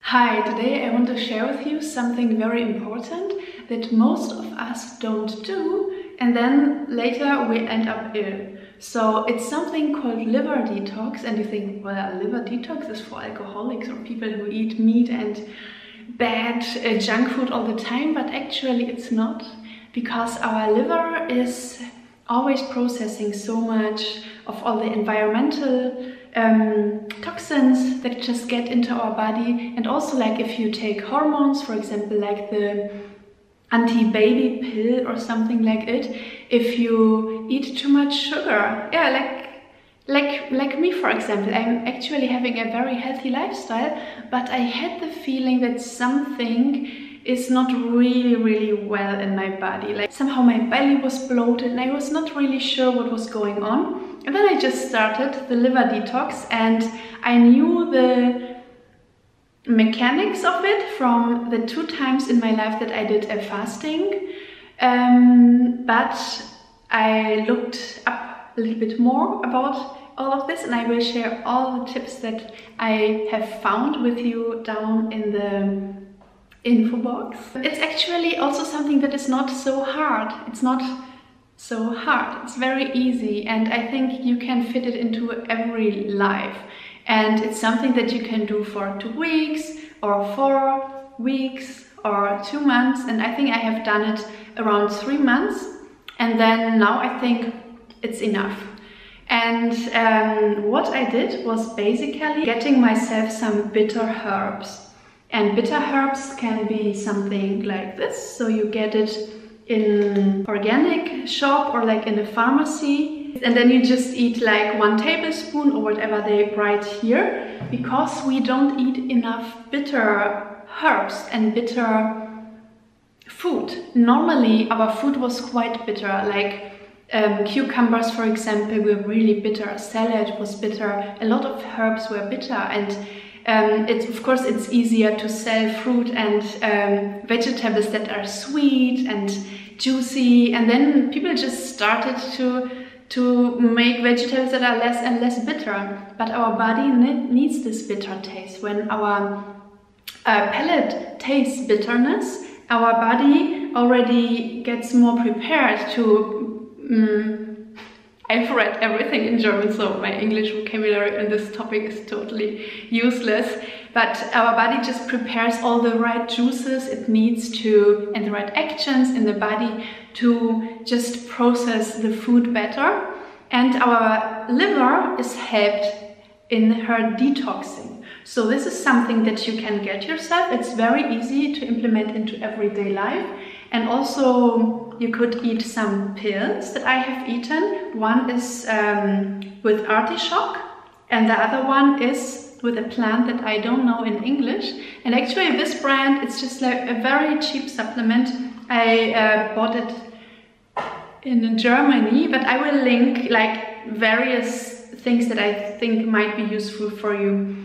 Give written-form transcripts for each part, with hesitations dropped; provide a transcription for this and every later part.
Hi, today I want to share with you something very important that most of us don't do, and then later we end up ill. So it's something called liver detox, and you think, well, liver detox is for alcoholics or people who eat meat and bad junk food all the time, but actually it's not, because our liver is always processing so much of all the environmental toxins that just get into our body. And also, like, if you take hormones, for example, like the anti-baby pill or something like it, if you eat too much sugar, yeah, like me, for example, I'm actually having a very healthy lifestyle, but I had the feeling that something is not really well in my body. Like, somehow my belly was bloated and I was not really sure what was going on. And then I just started the liver detox, and I knew the mechanics of it from the 2 times in my life that I did a fasting. But I looked up a little bit more about all of this, and I will share all the tips that I have found with you down in the info box. It's actually also something that is not so hard. It's not so hard. It's very easy, and I think you can fit it into every life. And it's something that you can do for 2 weeks or 4 weeks or 2 months. And I think I have done it around 3 months. And then now I think it's enough. And what I did was basically getting myself some bitter herbs. And bitter herbs can be something like this. So you get it in organic shop or like in a pharmacy, and then you just eat like 1 tablespoon or whatever they write here, because we don't eat enough bitter herbs and bitter food. Normally our food was quite bitter, like cucumbers, for example, were really bitter, salad was bitter, a lot of herbs were bitter. And of course it's easier to sell fruit and vegetables that are sweet and juicy, and then people just started to make vegetables that are less and less bitter. But our body needs this bitter taste. When our palate tastes bitterness, our body already gets more prepared to I've read everything in German, so my English vocabulary on this topic is totally useless. But our body just prepares all the right juices it needs to, and the right actions in the body to just process the food better. And our liver is helped in her detoxing. So this is something that you can get yourself. It's very easy to implement into everyday life. And also you could eat some pills that I have eaten. One is with artichoke, and the other one is with a plant that I don't know in English. And actually this brand, it's just like a very cheap supplement. I bought it in Germany, but I will link like various things that I think might be useful for you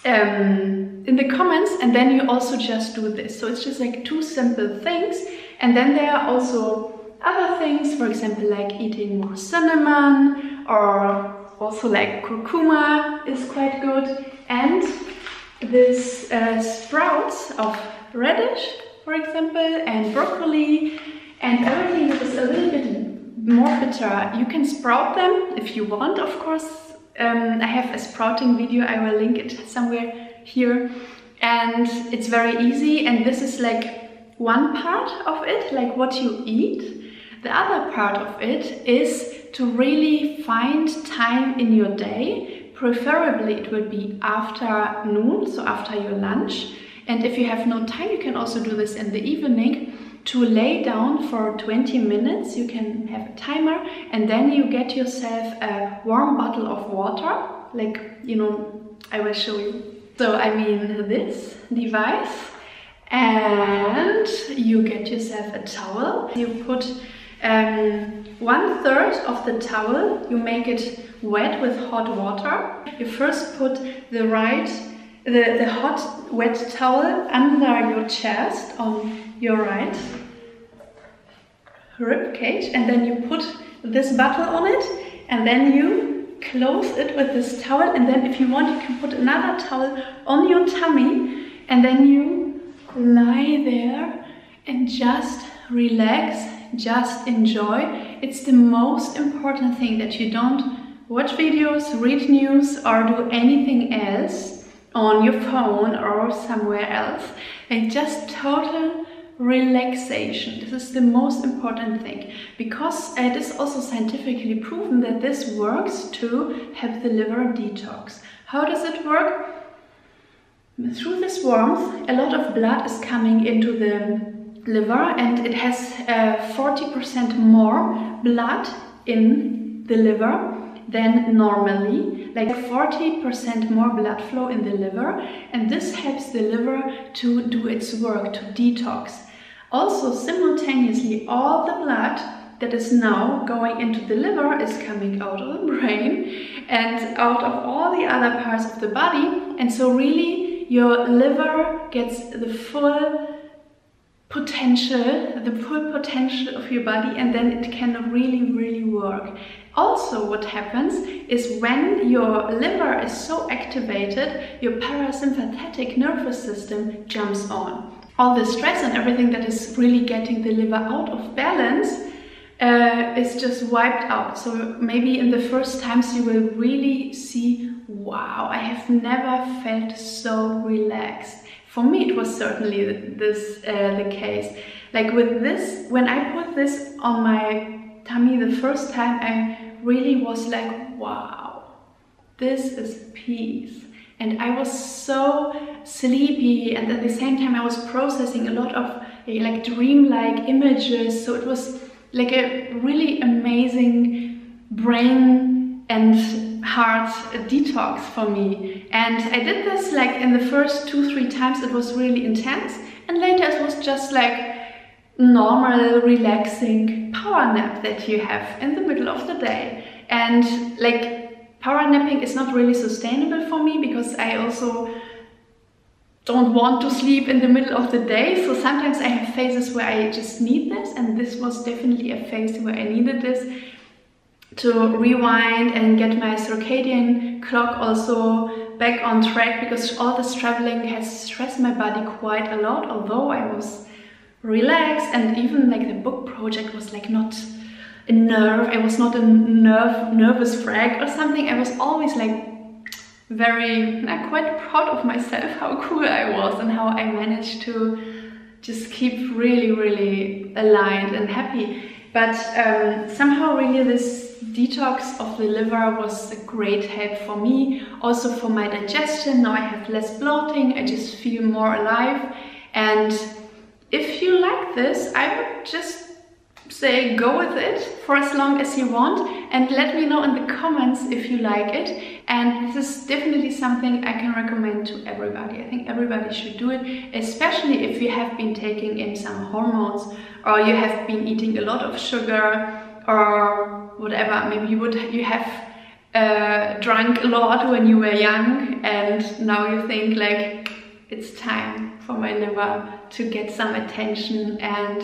in the comments, and then you also just do this. So it's just like 2 simple things. And then there are also other things, for example, like eating more cinnamon, or also like curcuma is quite good. And this sprouts of radish, for example, and broccoli, and everything that is a little bit more bitter. You can sprout them if you want, of course. I have a sprouting video, I will link it somewhere here. And it's very easy, and this is like one part of it, like what you eat. The other part of it is to really find time in your day. Preferably it will be afternoon, so after your lunch. And if you have no time, you can also do this in the evening, to lay down for 20 minutes. You can have a timer, and then you get yourself a warm bottle of water, like, you know, I will show you. So I mean this device, and you get yourself a towel. You put 1/3 of the towel, you make it wet with hot water. You first put the hot wet towel under your chest on your right rib cage, and then you put this bottle on it, and then you close it with this towel. And then if you want, you can put another towel on your tummy, and then you lie there and just relax, just enjoy. It's the most important thing, that you don't watch videos, read news, or do anything else on your phone or somewhere else. Like just total relaxation. This is the most important thing, because it is also scientifically proven that this works to have the liver detox. How does it work? Through this warmth, a lot of blood is coming into the liver, and it has 40% more blood in the liver than normally, like 40% more blood flow in the liver, and this helps the liver to do its work, to detox. Also, simultaneously, all the blood that is now going into the liver is coming out of the brain and out of all the other parts of the body, and so really your liver gets the full potential of your body, and then it can really work. Also, what happens is when your liver is so activated, your parasympathetic nervous system jumps on. All the stress and everything that is really getting the liver out of balance is just wiped out. So maybe in the first times you will really see, wow, I have never felt so relaxed. For me, it was certainly the case. Like with this, when I put this on my tummy the first time, I really was like, wow, this is peace. And I was so sleepy, and at the same time I was processing a lot of like dreamlike images. So it was like a really amazing brain and heart detox for me. And I did this like in the first 2-3 times it was really intense, and later it was just like normal relaxing power nap that you have in the middle of the day. And like power napping is not really sustainable for me, because I also don't want to sleep in the middle of the day. So sometimes I have phases where I just need this, and this was definitely a phase where I needed this to rewind and get my circadian clock also back on track, because all this traveling has stressed my body quite a lot. Although I was relaxed, and even like the book project was like not a nerve, I was not a nervous wreck or something. I was always like very quite proud of myself, how cool I was and how I managed to just keep really aligned and happy. But somehow really this detox of the liver was a great help for me, also for my digestion. Now I have less bloating, I just feel more alive. And if you like this, I would just say go with it for as long as you want, and let me know in the comments if you like it. And this is definitely something I can recommend to everybody. I think everybody should do it, especially if you have been taking in some hormones, or you have been eating a lot of sugar, or whatever. Maybe you have drunk a lot when you were young, and now you think like it's time for my liver to get some attention and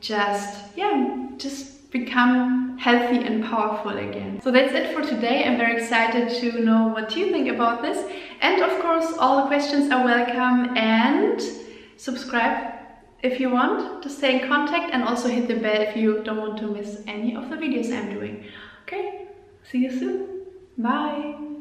just become healthy and powerful again. So that's it for today. I'm very excited to know what you think about this, and of course all the questions are welcome, and subscribe if you want to stay in contact, and also hit the bell if you don't want to miss any of the videos I'm doing. Okay, see you soon. Bye.